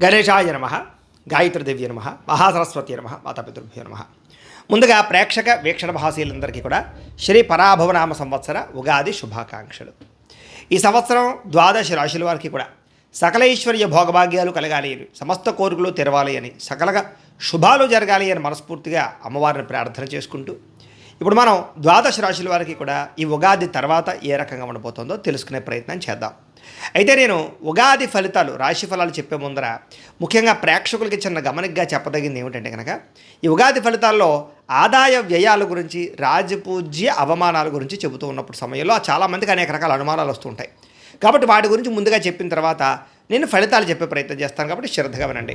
గణేశాయ నమ, గాయత్రీదేవి నమ, మహాసరస్వతి నమ, మాతాపితృభ్యో నమ. ముందుగా ప్రేక్షక వీక్షణ భాషలందరికీ కూడా శ్రీ పరాభవనామ సంవత్సర ఉగాది శుభాకాంక్షలు. ఈ సంవత్సరం ద్వాదశ రాశుల వారికి కూడా సకలైశ్వర్య భోగభాగ్యాలు కలగాలి అని, సమస్త కోరికలు తెరవాలి అని, సకలగా శుభాలు జరగాలి అని మనస్ఫూర్తిగా అమ్మవారిని ప్రార్థన చేసుకుంటూ ఇప్పుడు మనం ద్వాదశ రాశుల వారికి కూడా ఈ ఉగాది తర్వాత ఏ రకంగా ఉండబోతుందో తెలుసుకునే ప్రయత్నం చేద్దాం. అయితే నేను ఉగాది ఫలితాలు, రాశి ఫలాలు చెప్పే ముందర ముఖ్యంగా ప్రేక్షకులకి చిన్న గమనికగా చెప్పదగింది ఏమిటంటే కనుక, ఈ ఉగాది ఫలితాల్లో ఆదాయ వ్యయాల గురించి, రాజపూజ్య అవమానాల గురించి చెబుతూ ఉన్నప్పుడు సమయంలో చాలామందికి అనేక రకాల అనుమానాలు వస్తుంటాయి. కాబట్టి వాటి గురించి ముందుగా చెప్పిన తర్వాత నేను ఫలితాలు చెప్పే ప్రయత్నం చేస్తాను, కాబట్టి శ్రద్ధగా వినండి.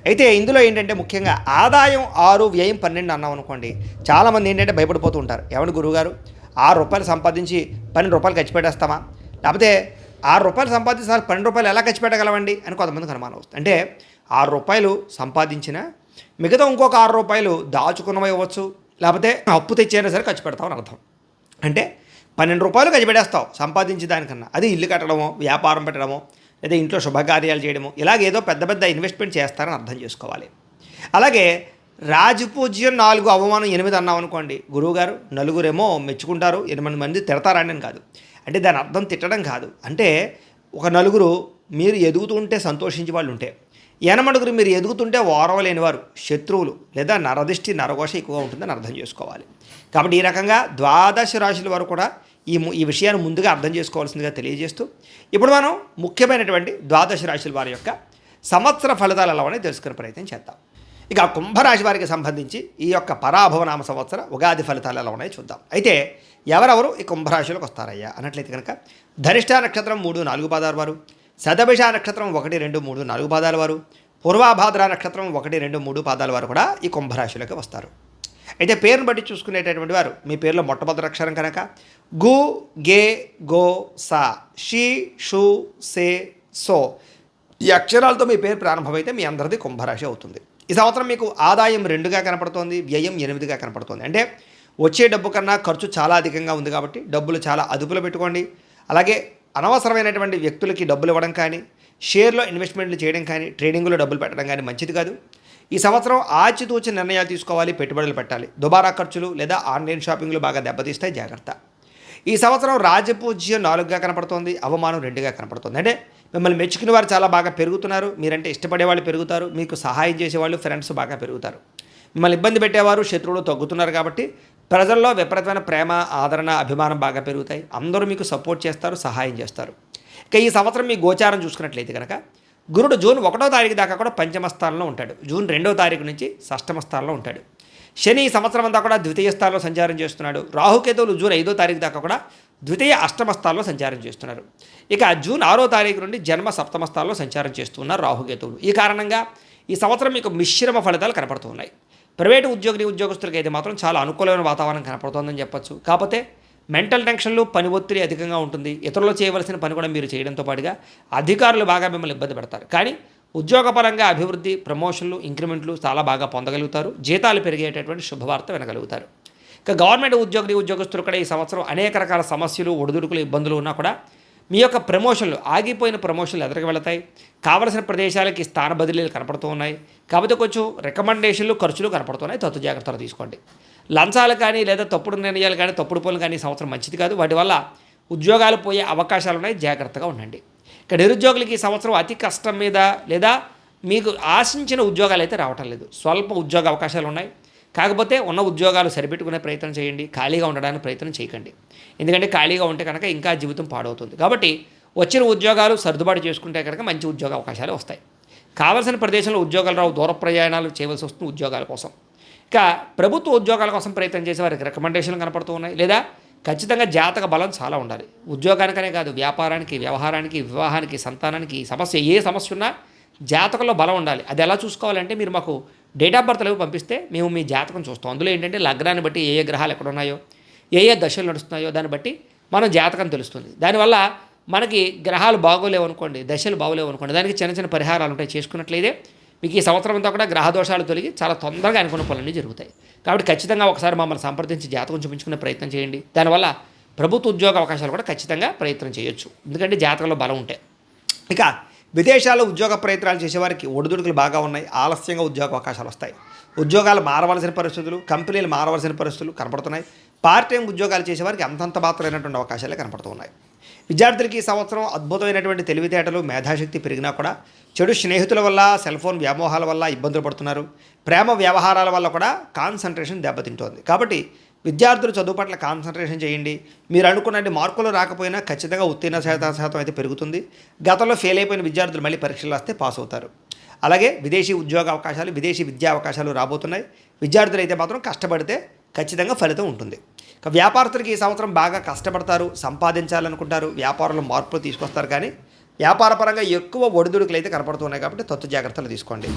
అయితే ఇందులో ఏంటంటే ముఖ్యంగా ఆదాయం 6, వ్యయం 12 అన్నాం అనుకోండి, చాలామంది ఏంటంటే భయపడిపోతూ ఉంటారు. ఏమంటే గురువుగారు, రూ. 6 సంపాదించి రూ. 12 ఖర్చు పెట్టేస్తామా, లేకపోతే రూ. 6 సంపాదించి 12 ఎలా ఖర్చు పెట్టగలవండి అని కొంతమందికి అనుమానం వస్తుంది. అంటే రూ. 6 సంపాదించిన మిగతా ఇంకొక రూ. 6 దాచుకున్నవి ఇవ్వచ్చు, లేకపోతే అప్పు తెచ్చైనా సరే ఖర్చు పెడతామని అర్థం. అంటే రూ. 12 ఖర్చు పెట్టేస్తావు సంపాదించి దానికన్నా. అది ఇల్లు కట్టడమో, వ్యాపారం పెట్టడమో, లేదా ఇంట్లో శుభకార్యాలు చేయడమో, ఇలాగేదో పెద్ద పెద్ద ఇన్వెస్ట్మెంట్ చేస్తారని అర్థం చేసుకోవాలి. అలాగే రాజపూజ్యం 4, అవమానం 8 అన్నాం అనుకోండి, గురువుగారు నలుగురేమో మెచ్చుకుంటారు, 8 మంది తిడతారని కాదు. అంటే దాని అర్థం తిట్టడం కాదు. అంటే ఒక నలుగురు మీరు ఎదుగుతుంటే సంతోషించే వాళ్ళు ఉంటే, 8 మీరు ఎదుగుతుంటే ఓరవలేనివారు, శత్రువులు లేదా నరదిష్టి నరఘోష ఎక్కువగా ఉంటుందని అర్థం చేసుకోవాలి. కాబట్టి ఈ రకంగా ద్వాదశ రాశుల వారు కూడా ఈ విషయాన్ని ముందుగా అర్థం చేసుకోవాల్సిందిగా తెలియజేస్తూ ఇప్పుడు మనం ముఖ్యమైనటువంటి ద్వాదశ రాశుల వారి యొక్క సంవత్సర ఫలితాలు ఎలా ఉన్నాయో తెలుసుకునే ప్రయత్నం చేద్దాం. ఇక కుంభరాశి వారికి సంబంధించి ఈ యొక్క పరాభవనామ సంవత్సర ఉగాది ఫలితాలు ఎలా ఉన్నాయో చూద్దాం. అయితే ఎవరెవరు ఈ కుంభరాశిలోకి వస్తారయ్యా అన్నట్లయితే కనుక, ధనిష్ఠ నక్షత్రం 3, 4 పాదాల వారు, శతభిష నక్షత్రం 1, 2, 3, 4 పాదాల వారు, పూర్వాభాద్ర నక్షత్రం 1, 2, 3 పాదాల వారు కూడా ఈ కుంభరాశిలోకి వస్తారు. అయితే పేరును బట్టి చూసుకునేటటువంటి వారు మీ పేరులో మొట్టమొదటి అక్షరం కనుక గు, గే, గో, సా, షీ, షూ, సే, సో ఈ అక్షరాలతో మీ పేరు ప్రారంభమైతే మీ అందరిది కుంభరాశి అవుతుంది. ఈ సంవత్సరం మీకు ఆదాయం 2గా కనపడుతోంది, వ్యయం 8గా కనపడుతోంది. అంటే వచ్చే డబ్బు కన్నా ఖర్చు చాలా అధికంగా ఉంది కాబట్టి డబ్బులు చాలా అదుపులో పెట్టుకోండి. అలాగే అనవసరమైనటువంటి వ్యక్తులకి డబ్బులు ఇవ్వడం కానీ, షేర్లో ఇన్వెస్ట్మెంట్లు చేయడం కానీ, ట్రేడింగ్లో డబ్బులు పెట్టడం కానీ మంచిది కాదు. ఈ సంవత్సరం ఆచితూచి నిర్ణయాలు తీసుకోవాలి, పెట్టుబడులు పెట్టాలి. దుబారా ఖర్చులు లేదా ఆన్లైన్ షాపింగ్లు బాగా దెబ్బతీస్తాయి, జాగ్రత్త. ఈ సంవత్సరం రాజపూజ్యం 4గా కనపడుతోంది, అవమానం 2గా కనపడుతుంది. అంటే మిమ్మల్ని మెచ్చుకునే వారు చాలా బాగా పెరుగుతున్నారు, మీరంటే ఇష్టపడే వాళ్ళు పెరుగుతారు, మీకు సహాయం చేసేవాళ్ళు ఫ్రెండ్స్ బాగా పెరుగుతారు. మిమ్మల్ని ఇబ్బంది పెట్టేవారు, శత్రువులు తగ్గుతున్నారు. కాబట్టి ప్రజల్లో విపరీతమైన ప్రేమ, ఆదరణ, అభిమానం బాగా పెరుగుతాయి. అందరూ మీకు సపోర్ట్ చేస్తారు, సహాయం చేస్తారు. ఇక ఈ సంవత్సరం మీ గోచారం చూసుకున్నట్లయితే కనుక, గురుడు జూన్ 1వ తారీఖు దాకా కూడా పంచమ స్థానంలో ఉంటాడు, జూన్ 2వ తారీఖు నుంచి షష్టమ స్థానంలో ఉంటాడు. శని ఈ సంవత్సరం అంతా కూడా ద్వితీయ స్థానంలో సంచారం చేస్తున్నాడు. రాహుకేతువులు జూన్ 5వ తారీఖు దాకా కూడా ద్వితీయ అష్టమ స్థానంలో సంచారం చేస్తున్నారు. ఇక జూన్ 6వ తారీఖు నుండి జన్మ సప్తమ స్థానంలో సంచారం చేస్తున్నారు రాహుకేతువులు. ఈ కారణంగా ఈ సంవత్సరం మీకు మిశ్రమ ఫలితాలు కనపడుతున్నాయి. ప్రైవేటు ఉద్యోగస్తులకి అయితే మాత్రం చాలా అనుకూలమైన వాతావరణం కనపడుతోందని చెప్పొచ్చు. కాకపోతే మెంటల్ టెన్షన్లు, పని ఒత్తిడి అధికంగా ఉంటుంది. ఇతరులు చేయవలసిన పని కూడా మీరు చేయడంతో పాటుగా అధికారులు బాగా మిమ్మల్ని ఇబ్బంది పెడతారు. కానీ ఉద్యోగపరంగా అభివృద్ధి, ప్రమోషన్లు, ఇంక్రిమెంట్లు చాలా బాగా పొందగలుగుతారు. జీతాలు పెరిగేటటువంటి శుభవార్త వినగలుగుతారు. ఇక గవర్నమెంట్ ఉద్యోగస్తులు కూడా ఈ సంవత్సరం అనేక రకాల సమస్యలు, ఒడిదుడుకులు, ఇబ్బందులు ఉన్నా కూడా మీ యొక్క ప్రమోషన్లు, ఆగిపోయిన ప్రమోషన్లు ఎదురుకు వెళతాయి. కావలసిన ప్రదేశాలకి స్థాన బదిలీలు కనపడుతూ ఉన్నాయి. కాకపోతే కొంచెం రికమెండేషన్లు, ఖర్చులు కనపడుతున్నాయి. తత్తు జాగ్రత్తలు తీసుకోండి. లంచాలు కానీ లేదా తప్పుడు నిర్ణయాలు కానీ, తప్పుడు పనులు కానీ ఈ సంవత్సరం మంచిది కాదు. వాటి వల్ల ఉద్యోగాలు పోయే అవకాశాలు ఉన్నాయి, జాగ్రత్తగా ఉండండి. ఇక నిరుద్యోగులకి ఈ సంవత్సరం అతి కష్టం మీద లేదా మీకు ఆశించిన ఉద్యోగాలు అయితే రావటం లేదు. స్వల్ప ఉద్యోగ అవకాశాలు ఉన్నాయి. కాకపోతే ఉన్న ఉద్యోగాలు సరిపెట్టుకునే ప్రయత్నం చేయండి, ఖాళీగా ఉండడానికి ప్రయత్నం చేయకండి. ఎందుకంటే ఖాళీగా ఉంటే కనుక ఇంకా జీవితం పాడవుతుంది. కాబట్టి వచ్చిన ఉద్యోగాలు సర్దుబాటు చేసుకుంటే కనుక మంచి ఉద్యోగ అవకాశాలు వస్తాయి. కావలసిన ప్రదేశంలో ఉద్యోగాలు రావు, దూర ప్రయాణాలు చేయవలసి వస్తుంది ఉద్యోగాల కోసం. ఇక ప్రభుత్వ ఉద్యోగాల కోసం ప్రయత్నం చేసే వారికి రికమెండేషన్లు కనపడుతూ ఉన్నాయి. లేదా ఖచ్చితంగా జాతక బలం చాలా ఉండాలి. ఉద్యోగానికనే కాదు, వ్యాపారానికి, వ్యవహారానికి, వివాహానికి, సంతానానికి, ఏ సమస్య ఉన్నా జాతకంలో బలం ఉండాలి. అది ఎలా చూసుకోవాలంటే మీరు మాకు డేట్ ఆఫ్ బర్త్ పంపిస్తే మేము మీ జాతకం చూస్తాం. అందులో ఏంటంటే లగ్నాన్ని బట్టి ఏ గ్రహాలు ఎక్కడ ఉన్నాయో, ఏ దశలు నడుస్తున్నాయో దాన్ని బట్టి మనం జాతకం తెలుస్తుంది. దానివల్ల మనకి గ్రహాలు బాగోలేవు అనుకోండి, దశలు బాగోలేవు అనుకోండి, దానికి చిన్న చిన్న పరిహారాలు ఉంటాయి. చేసుకున్నట్లయితే మీకు ఈ సంవత్సరం అంతా కూడా గ్రహ దోషాలు తొలగి చాలా తొందరగా అనుకున్న పనులన్నీ జరుగుతాయి. కాబట్టి ఖచ్చితంగా ఒకసారి మమ్మల్ని సంప్రదించి జాతకం చూపించుకునే ప్రయత్నం చేయండి. దానివల్ల ప్రభుత్వ ఉద్యోగ అవకాశాలు కూడా ఖచ్చితంగా ప్రయత్నం చేయొచ్చు, ఎందుకంటే జాతకంలో బలం ఉంటాయి. ఇక విదేశాల్లో ఉద్యోగ ప్రయత్నాలు చేసేవారికి ఒడిదుడుకులు బాగా ఉన్నాయి. ఆలస్యంగా ఉద్యోగ అవకాశాలు వస్తాయి. ఉద్యోగాలు మారవలసిన పరిస్థితులు, కంపెనీలు మారవలసిన పరిస్థితులు కనపడుతున్నాయి. పార్ట్ టైం ఉద్యోగాలు చేసేవారికి అంతంత మాత్రమైనటువంటి అవకాశాలే కనపడుతున్నాయి. విద్యార్థులకి ఈ సంవత్సరం అద్భుతమైనటువంటి తెలివితేటలు, మేధాశక్తి పెరిగినా కూడా చెడు స్నేహితుల వల్ల, సెల్ ఫోన్ వ్యామోహాల వల్ల ఇబ్బందులు పడుతున్నారు. ప్రేమ వ్యవహారాల వల్ల కూడా కాన్సన్ట్రేషన్ దెబ్బతింటోంది. కాబట్టి విద్యార్థులు చదువు పట్ల కాన్సన్ట్రేషన్ చేయండి. మీరు అనుకున్నట్టు మార్కులు రాకపోయినా ఖచ్చితంగా ఉత్తీర్ణ శాతం అయితే పెరుగుతుంది. గతంలో ఫెయిల్ అయిపోయిన విద్యార్థులు మళ్ళీ పరీక్షలు రాస్తే పాస్ అవుతారు. అలాగే విదేశీ ఉద్యోగ అవకాశాలు, విదేశీ విద్యా అవకాశాలు రాబోతున్నాయి. విద్యార్థులు అయితే మాత్రం కష్టపడితే ఖచ్చితంగా ఫలితం ఉంటుంది. వ్యాపారస్తులకి ఈ సంవత్సరం బాగా కష్టపడతారు, సంపాదించాలనుకుంటారు, వ్యాపారంలో మార్పులు తీసుకొస్తారు. కానీ వ్యాపారపరంగా ఎక్కువ ఒడిదుడుకులు అయితే కనపడుతున్నాయి కాబట్టి తొత్తు జాగ్రత్తలు తీసుకోండి.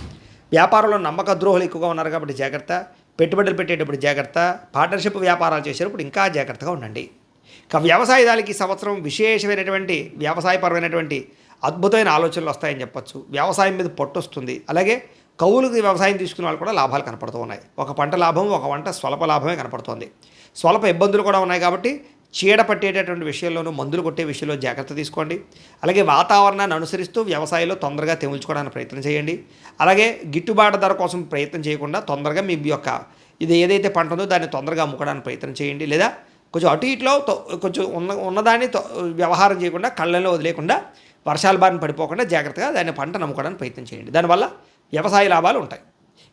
వ్యాపారంలో నమ్మక ద్రోహులు ఎక్కువగా ఉన్నారు కాబట్టి జాగ్రత్త. పెట్టుబడులు పెట్టేటప్పుడు జాగ్రత్త. పార్ట్నర్షిప్ వ్యాపారాలు చేసేటప్పుడు ఇంకా జాగ్రత్తగా ఉండండి. ఇక వ్యవసాయదారులకి ఈ సంవత్సరం విశేషమైనటువంటి వ్యవసాయపరమైనటువంటి అద్భుతమైన ఆలోచనలు వస్తాయని చెప్పొచ్చు. వ్యవసాయం మీద పట్టు వస్తుంది. అలాగే కౌలుకి వ్యవసాయం తీసుకునే వాళ్ళు కూడా లాభాలు కనపడుతూ ఉన్నాయి. ఒక పంట లాభం, ఒక పంట స్వల్ప లాభమే కనపడుతోంది. స్వల్ప ఇబ్బందులు కూడా ఉన్నాయి కాబట్టి చీడ పట్టేటటువంటి విషయంలోనూ, మందులు కొట్టే విషయంలో జాగ్రత్త తీసుకోండి. అలాగే వాతావరణాన్ని అనుసరిస్తూ వ్యవసాయంలో తొందరగా తెముల్చుకోవడానికి ప్రయత్నం చేయండి. అలాగే గిట్టుబాటు ధర కోసం ప్రయత్నం చేయకుండా తొందరగా మీ యొక్క ఇది ఏదైతే పంట ఉందో దాన్ని తొందరగా అమ్ముకోవడానికి ప్రయత్నం చేయండి. లేదా కొంచెం అటు ఇట్లో కొంచెం ఉన్నదాన్ని వ్యవహారం చేయకుండా, కళ్ళల్లో వదిలేకుండా, వర్షాల బారిన పడిపోకుండా జాగ్రత్తగా దాన్ని పంట నమ్ముకోవడానికి ప్రయత్నం చేయండి. దానివల్ల వ్యవసాయ లాభాలు ఉంటాయి.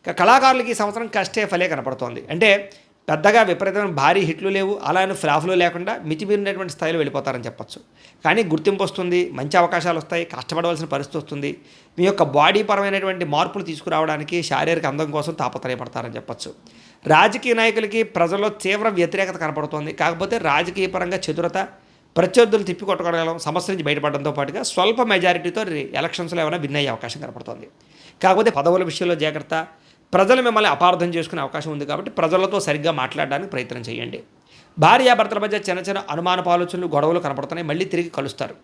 ఇక కళాకారులకి ఈ సంవత్సరం కష్టే ఫలే కనపడుతోంది. అంటే పెద్దగా విపరీతమైన భారీ హిట్లు లేవు, అలానే ఫ్లాఫ్లు లేకుండా మితిమీరినటువంటి స్థాయిలో వెళ్ళిపోతారని చెప్పొచ్చు. కానీ గుర్తింపు వస్తుంది, మంచి అవకాశాలు వస్తాయి, కష్టపడవలసిన పరిస్థితి వస్తుంది. మీ యొక్క బాడీ పరమైనటువంటి మార్పులు తీసుకురావడానికి, శారీరక అందం కోసం తాపత్రయపడతారని చెప్పొచ్చు. రాజకీయ నాయకులకి ప్రజల్లో తీవ్ర వ్యతిరేకత కనపడుతోంది. కాకపోతే రాజకీయ పరంగా చతురత, ప్రత్యర్థులు తిప్పికొట్టగలగడం, సమస్య నుంచి బయటపడడంతో పాటుగా స్వల్ప మెజారిటీతో ఎలక్షన్స్లో ఏమైనా విన్ అయ్యే అవకాశం కనపడుతోంది. కాకపోతే పదవుల విషయంలో జాగ్రత్త. ప్రజలు మిమ్మల్ని అపార్థం చేసుకునే అవకాశం ఉంది కాబట్టి ప్రజలతో సరిగ్గా మాట్లాడడానికి ప్రయత్నం చేయండి. భార్యాభర్తల మధ్య చిన్న చిన్న అనుమానపు ఆలోచనలు, గొడవలు కనపడుతున్నాయి. మళ్ళీ తిరిగి కలుస్తారు.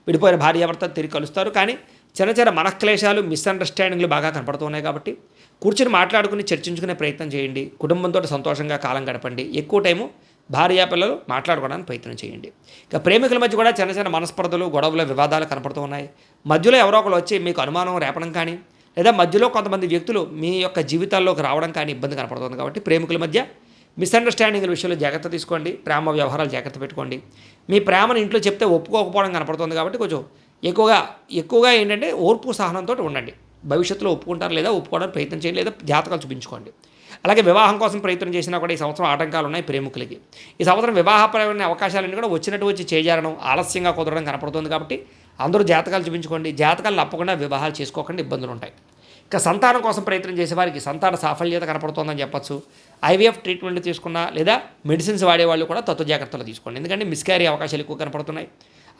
విడిపోయిన భార్యాభర్త తిరిగి కలుస్తారు. కానీ చిన్న చిన్న మనక్లేశాలు, మిస్అండర్స్టాండింగ్లు బాగా కనపడుతున్నాయి కాబట్టి కూర్చుని మాట్లాడుకుని చర్చించుకునే ప్రయత్నం చేయండి. కుటుంబంతో సంతోషంగా కాలం గడపండి. ఎక్కువ టైము భార్యాపిల్లలు మాట్లాడుకోవడానికి ప్రయత్నం చేయండి. ఇక ప్రేమికుల మధ్య కూడా చిన్న చిన్న మనస్పర్ధలు, గొడవలు, వివాదాలు కనపడుతూ ఉన్నాయి. మధ్యలో ఎవరో ఒకరు వచ్చి మీకు అనుమానం రేపడం కానీ, లేదా మధ్యలో కొంతమంది వ్యక్తులు మీ యొక్క జీవితాల్లోకి రావడం కానీ ఇబ్బంది కనపడుతుంది. కాబట్టి ప్రేమికుల మధ్య మిస్అండర్స్టాండింగ్ల విషయంలో జాగ్రత్త తీసుకోండి. ప్రేమ వ్యవహారాలు జాగ్రత్త పెట్టుకోండి. మీ ప్రేమను ఇంట్లో చెప్తే ఒప్పుకోకపోవడం కనపడుతుంది కాబట్టి కొంచెం ఎక్కువగా ఏంటంటే ఓర్పు సహనంతో ఉండండి. భవిష్యత్తులో ఒప్పుకుంటారు లేదా ఒప్పుకోవడానికి ప్రయత్నం చేయండి, లేదా జాతకాలు చూపించుకోండి. అలాగే వివాహం కోసం ప్రయత్నం చేసినా కూడా ఈ సంవత్సరం ఆటంకాలు ఉన్నాయి ప్రేమికులకి. ఈ సంవత్సరం వివాహపరమైన అవకాశాలన్నీ కూడా వచ్చినట్టు వచ్చి చేజారడం, ఆలస్యంగా కుదరడం కనపడుతుంది. కాబట్టి అందరూ జాతకాలు చూపించుకోండి. జాతకాలు తప్పకుండా వివాహాలు చేసుకోకుండా ఇబ్బందులు ఉంటాయి. ఇక సంతానం కోసం ప్రయత్నం చేసేవారికి సంతాన సాఫల్యత కనపడుతోందని చెప్పొచ్చు. ఐవీఎఫ్ ట్రీట్మెంట్ తీసుకున్నా లేదా మెడిసిన్స్ వాడేవాళ్ళు కూడా తత్వ జాగ్రత్తలు తీసుకోండి. ఎందుకంటే మిస్క్యారీ అవకాశాలు ఎక్కువ కనపడుతున్నాయి.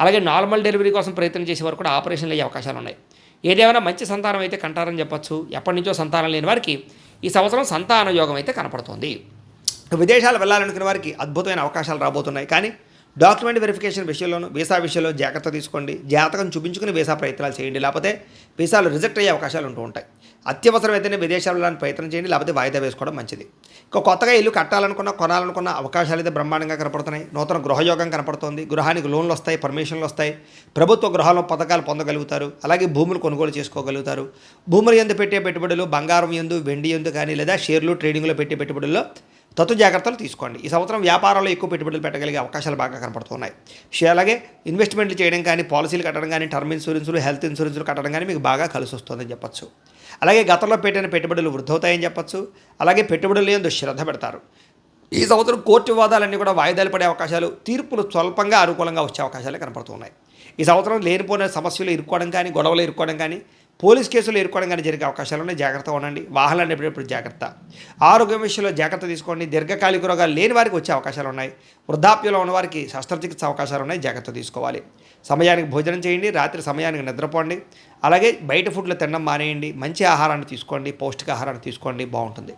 అలాగే నార్మల్ డెలివరీ కోసం ప్రయత్నం చేసేవారు కూడా ఆపరేషన్లు అయ్యే అవకాశాలు ఉన్నాయి. ఏదేమైనా మంచి సంతానం అయితే కంటారని చెప్పొచ్చు. ఎప్పటి నుంచో సంతానం లేని వారికి ఈ సంవత్సరం సంతాన యోగం అయితే కనపడుతోంది. విదేశాలు వెళ్ళాలనుకునే వారికి అద్భుతమైన అవకాశాలు రాబోతున్నాయి. కానీ డాక్యుమెంట్ వెరిఫికేషన్ విషయంలోనూ, వీసా విషయంలో జాగ్రత్త తీసుకోండి. జాతకం చూపించుకుని వీసా ప్రయత్నాలు చేయండి. లేకపోతే వీసాలు రిజెక్ట్ అయ్యే అవకాశాలు ఉంటూ ఉంటాయి. అత్యవసరమైతేనే విదేశాలు వెళ్ళడానికి ప్రయత్నం చేయండి. లేకపోతే వాయిదా వేసుకోవడం మంచిది. ఇక కొత్తగా ఇల్లు కట్టాలనుకున్న, కొనాలనుకున్న అవకాశాలు అయితే బ్రహ్మాండంగా కనపడుతున్నాయి. నూతన గృహయోగం కనపడుతోంది. గృహానికి లోన్లు వస్తాయి, పర్మిషన్లు వస్తాయి. ప్రభుత్వ గృహాల్లో పథకాలు పొందగలుగుతారు. అలాగే భూములు కొనుగోలు చేసుకోగలుగుతారు. భూములు ఎందు పెట్టే పెట్టుబడులు, బంగారం ఎందు, వెండి ఎందు కానీ, లేదా షేర్లు, ట్రేడింగ్లో పెట్టే పెట్టుబడుల్లో తత్వ జాగ్రత్తలు తీసుకోండి. ఈ సంవత్సరం వ్యాపారంలో ఎక్కువ పెట్టుబడులు పెట్టగలిగే అవకాశాలు బాగా కనపడుతున్నాయి. అలాగే ఇన్వెస్ట్మెంట్లు చేయడం కానీ, పాలసీలు కట్టడం కానీ, టర్మ్ ఇన్సూరెన్సులు, హెల్త్ ఇన్సూరెన్సులు కట్టడం కానీ మీకు బాగా కలిసి వస్తుందని చెప్పొచ్చు. అలాగే గతంలో పెట్టిన పెట్టుబడులు వృద్ధవుతాయని చెప్పొచ్చు. అలాగే పెట్టుబడులు యందు శ్రద్ధ పెడతారు. ఈ సంవత్సరం కోర్టు వివాదాలన్నీ కూడా వాయిదాలు పడే అవకాశాలు, తీర్పులు స్వల్పంగా అనుకూలంగా వచ్చే అవకాశాలే కనపడుతున్నాయి. ఈ సంవత్సరం లేనిపోయిన సమస్యలు ఇరుక్కోవడం కానీ, గొడవలు ఇరుక్కోవడం కానీ, పోలీస్ కేసులు ఇరుక్కోవడం కానీ జరిగే అవకాశాలు ఉన్నాయి. జాగ్రత్తగా ఉండండి. వాహనాలు ఎప్పుడెప్పుడు జాగ్రత్త. ఆరోగ్యం విషయంలో జాగ్రత్త తీసుకోండి. దీర్ఘకాలిక రోగాలు లేని వారికి వచ్చే అవకాశాలు ఉన్నాయి. వృద్ధాప్యంలో ఉన్నవారికి శస్త్రచికిత్స అవకాశాలు ఉన్నాయి. జాగ్రత్త తీసుకోవాలి. సమయానికి భోజనం చేయండి. రాత్రి సమయానికి నిద్రపోండి. అలాగే బయట ఫుడ్లు తినడం మానేయండి. మంచి ఆహారాన్ని తీసుకోండి. పౌష్టికాహారాన్ని తీసుకోండి. బాగుంటుంది.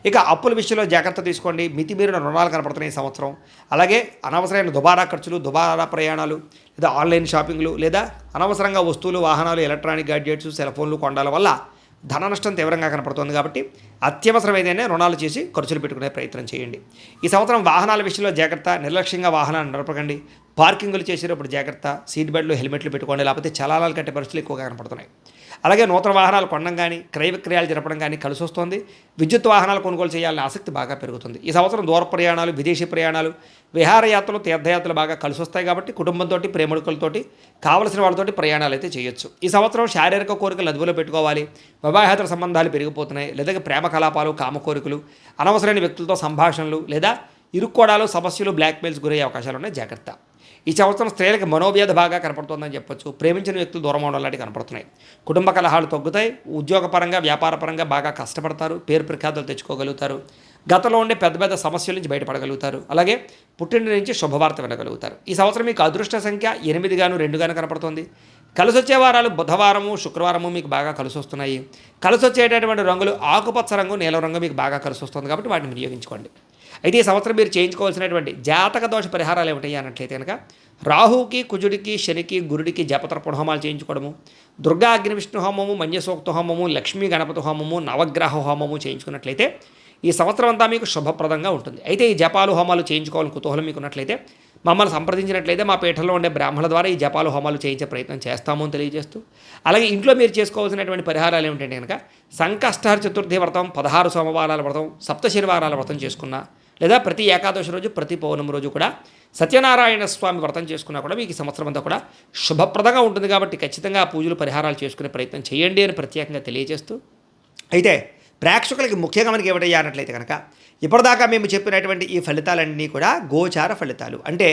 ఇక అప్పుల విషయంలో జాగ్రత్త తీసుకోండి. మితిమీరిన రుణాలు కనపడుతున్నాయి ఈ సంవత్సరం. అలాగే అనవసరమైన దుబారా ఖర్చులు, దుబారా ప్రయాణాలు, లేదా ఆన్లైన్ షాపింగ్లు, లేదా అనవసరంగా వస్తువులు, వాహనాలు, ఎలక్ట్రానిక్ గ్యాడ్జెట్స్, సెల్ ఫోన్లు కొనడాల వల్ల ధన నష్టం తీవ్రంగా కనపడుతుంది కాబట్టి అత్యవసరం ఏదైనా రుణాలు చేసి ఖర్చులు పెట్టుకునే ప్రయత్నం చేయండి. ఈ సంవత్సరం వాహనాల విషయంలో జాగ్రత్త, నిర్లక్ష్యంగా వాహనాన్ని నడపకండి, పార్కింగులు చేసేటప్పుడు జాగ్రత్త, సీట్ బెల్ట్లు హెల్మెట్లు పెట్టుకోండి, లేకపోతే చలానాలు కట్టే పరిస్థితులు ఎక్కువగా కనపడుతున్నాయి. అలాగే నూతన వాహనాలు కొనడం కానీ క్రయ విక్రయాలు జరపడం కానీ కలిసి వస్తుంది. విద్యుత్ వాహనాలు కొనుగోలు చేయాలనే ఆసక్తి బాగా పెరుగుతుంది. ఈ సంవత్సరం దూర ప్రయాణాలు, విదేశీ ప్రయాణాలు, విహారయాత్రలు, తీర్థయాత్రలు బాగా కలిసి వస్తాయి కాబట్టి కుటుంబంతో, ప్రేమికులతోటి, కావలసిన వాళ్ళతోటి ప్రయాణాలు అయితే చేయొచ్చు. ఈ సంవత్సరం శారీరక కోరికలు అదుపులో పెట్టుకోవాలి. వివాహేతర సంబంధాలు పెరిగిపోతున్నాయి, లేదా ప్రేమ కలాపాలు, కామ కోరికలు, అనవసరమైన వ్యక్తులతో సంభాషణలు, లేదా ఇరుక్కోడాలు, సమస్యలు, బ్లాక్మెయిల్స్ గురయ్యే అవకాశాలు ఉన్నాయి, జాగ్రత్త. ఈ సంవత్సరం స్త్రీలకు మనోవ్యాధి బాగా కనపడుతుందని చెప్పొచ్చు. ప్రేమించిన వ్యక్తులు దూరం అవడం లాంటివి కనపడుతున్నాయి. కుటుంబ కలహాలు తగ్గుతాయి. ఉద్యోగపరంగా, వ్యాపారపరంగా బాగా కష్టపడతారు, పేరు ప్రఖ్యాతులు తెచ్చుకోగలుగుతారు. గతంలో ఉండే పెద్ద పెద్ద సమస్యల నుంచి బయటపడగలుగుతారు. అలాగే పుట్టిన నుంచి శుభవార్త వినగలుగుతారు. ఈ సంవత్సరం మీకు అదృష్ట సంఖ్య 8గాను 2గాను కనపడుతుంది. కలిసి వచ్చే వారాలు బుధవారము, శుక్రవారము మీకు బాగా కలిసి వస్తున్నాయి. కలిసి వచ్చేటటువంటి రంగులు ఆకుపచ్చ రంగు, నీలం రంగు మీకు బాగా కలిసి వస్తుంది కాబట్టి వాటిని వినియోగించుకోండి. అయితే ఈ సంవత్సరం మీరు చేయించుకోవాల్సినటువంటి జాతక దోష పరిహారాలు ఏమిటాయి అన్నట్లయితే కనుక రాహుకి, కుజుడికి, శనికి, గురుడికి జపతర్పణ హోమాలు చేయించుకోవడము, దుర్గా అగ్ని విష్ణు హోమము, మన్యసూక్త హోమము, లక్ష్మీ గణపతి హోమము, నవగ్రహ హోమము చేయించుకున్నట్లయితే ఈ సంవత్సరం అంతా మీకు శుభప్రదంగా ఉంటుంది. అయితే ఈ జపాలు హోమాలు చేయించుకోవాలని కుతూహలం మీకు ఉన్నట్లయితే మమ్మల్ని సంప్రదించినట్లయితే మా పీఠంలో ఉండే బ్రాహ్మణుల ద్వారా ఈ జపాలు హోమాలు చేయించే ప్రయత్నం చేస్తాము అని తెలియజేస్తూ, అలాగే ఇంట్లో మీరు చేసుకోవాల్సినటువంటి పరిహారాలు ఏమిటంటే కనుక సంకష్టహర చతుర్థి వ్రతం, 16 సోమవారాల వ్రతం, సప్త శనివారాల వ్రతం చేసుకున్నా, లేదా ప్రతి ఏకాదశి రోజు, ప్రతి పౌర్ణమి రోజు కూడా సత్యనారాయణ స్వామి వ్రతం చేసుకున్నా కూడా మీకు ఈ సంవత్సరం అంతా కూడా శుభప్రదంగా ఉంటుంది. కాబట్టి ఖచ్చితంగా పూజలు, పరిహారాలు చేసుకునే ప్రయత్నం చేయండి అని ప్రత్యేకంగా తెలియజేస్తూ, అయితే ప్రేక్షకులకి ముఖ్యంగా మనకి ఏమిటయ్యానట్లయితే కనుక ఇప్పటిదాకా మేము చెప్పినటువంటి ఈ ఫలితాలన్నీ కూడా గోచార ఫలితాలు, అంటే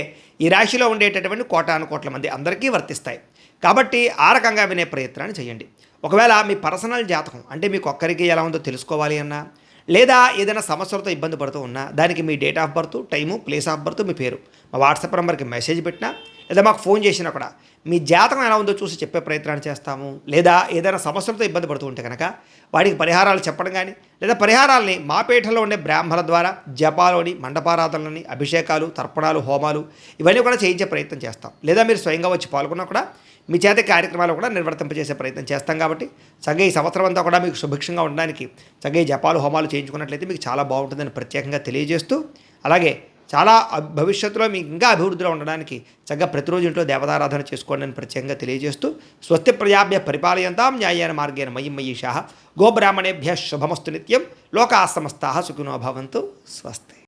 ఈ రాశిలో ఉండేటటువంటి కోటాను కోట్ల మంది అందరికీ వర్తిస్తాయి. కాబట్టి ఆ రకంగా వినే ప్రయత్నాన్ని చేయండి. ఒకవేళ మీ పర్సనల్ జాతకం అంటే మీకు ఒక్కరికి ఎలా ఉందో తెలుసుకోవాలి అన్నా, లేదా ఏదైనా సమస్యలతో ఇబ్బంది పడుతూ ఉన్నా, దానికి మీ date of birth, time, place of birth, మీ పేరు మా వాట్సాప్ నెంబర్కి మెసేజ్ పెట్టినా, లేదా మాకు ఫోన్ చేసినా కూడా మీ జాతకం ఎలా ఉందో చూసి చెప్పే ప్రయత్నాన్ని చేస్తాము. లేదా ఏదైనా సమస్యలతో ఇబ్బంది పడుతూ ఉంటే కనుక వాటికి పరిహారాలు చెప్పడం కానీ, లేదా పరిహారాలని మా పీఠంలో ఉండే బ్రాహ్మణుల ద్వారా జపాలోని, మండపారాధనలని, అభిషేకాలు, తర్పణాలు, హోమాలు ఇవన్నీ కూడా చేయించే ప్రయత్నం చేస్తాం. లేదా మీరు స్వయంగా వచ్చి పాల్గొన్నా కూడా మీ చేత కార్యక్రమాలు కూడా నిర్వర్తింపజేసే ప్రయత్నం చేస్తాం. కాబట్టి చక్కగా ఈ సంవత్సరం అంతా కూడా మీకు సుభిక్షంగా ఉండడానికి చక్కగా జపాలు, హోమాలు చేయించుకున్నట్లయితే మీకు చాలా బాగుంటుందని ప్రత్యేకంగా తెలియజేస్తూ, అలాగే చాలా భవిష్యత్తులో మీకు ఇంకా అభివృద్ధిలో ఉండడానికి చక్కగా ప్రతిరోజు ఇంట్లో దేవతారాధన చేసుకోండి అని ప్రత్యేకంగా తెలియజేస్తూ, స్వస్తి ప్రజాభ్య పరిపాలయంతాం న్యాయేన మార్గేణ మయి మయీషాః గోబ్రాహ్మణేభ్యः శుభమస్తు నిత్యం లోకాః సమస్తాః సుఖినో భవంతు. స్వస్తి.